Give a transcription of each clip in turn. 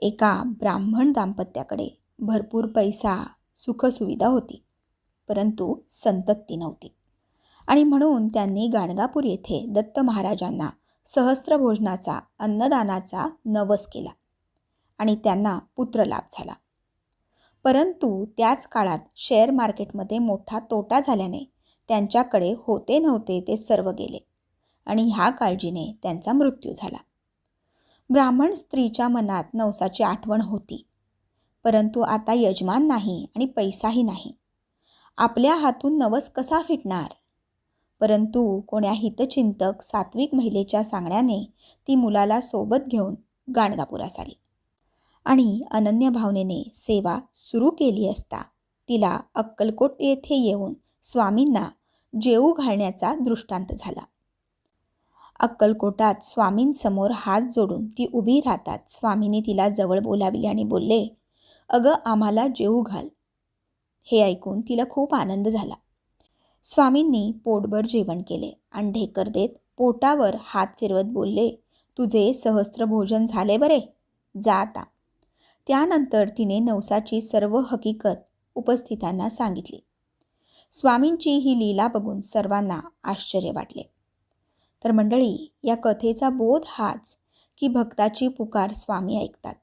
एका ब्राह्मण दाम्पत्याकडे भरपूर पैसा, सुखसुविधा होती, परंतु संतती नव्हती. आणि म्हणून त्यांनी गाणगापूर येथे दत्त महाराजांना सहस्त्रभोजनाचा, अन्नदानाचा नवस केला आणि त्यांना पुत्रलाभ झाला. परंतु त्याच काळात शेअर मार्केटमध्ये मोठा तोटा झाल्याने त्यांच्याकडे होते नव्हते ते सर्व गेले आणि ह्या काळजीने त्यांचा मृत्यू झाला. ब्राह्मण स्त्रीच्या मनात नवसाची आठवण होती, परंतु आता यजमान नाही आणि पैसाही नाही. आपल्या हातून नवस कसा फिटणार? परंतु कोण्या हितचिंतक सात्विक महिलेच्या सांगण्याने ती मुलाला सोबत घेऊन गाणगापुरास आली आणि अनन्य भावनेने सेवा सुरू केली असता तिला अक्कलकोट येथे येऊन स्वामींना जेवू घालण्याचा दृष्टांत झाला. अक्कलकोटात स्वामींसमोर हात जोडून ती उभी राहतात स्वामींनी तिला जवळ बोलाविले आणि बोलले, "अगं, आम्हाला जेवू घाल." हे ऐकून तिला खूप आनंद झाला. स्वामींनी पोटभर जेवण केले आणि ढेकर देत पोटावर हात फिरवत बोलले, "तुझे सहस्त्र भोजन झाले बरे, जा आता." त्यानंतर तिने नवसाची सर्व हकीकत उपस्थितांना सांगितली. स्वामींची ही लीला बघून सर्वांना आश्चर्य वाटले. तर मंडळी, या कथेचा बोध हाच की भक्ताची पुकार स्वामी ऐकतात.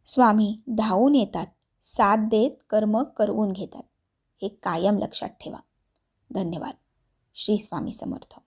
स्वामी धावून येतात, साथ देत कर्म करवून घेतात. हे कायम लक्षात ठेवा. धन्यवाद. श्री स्वामी समर्थ.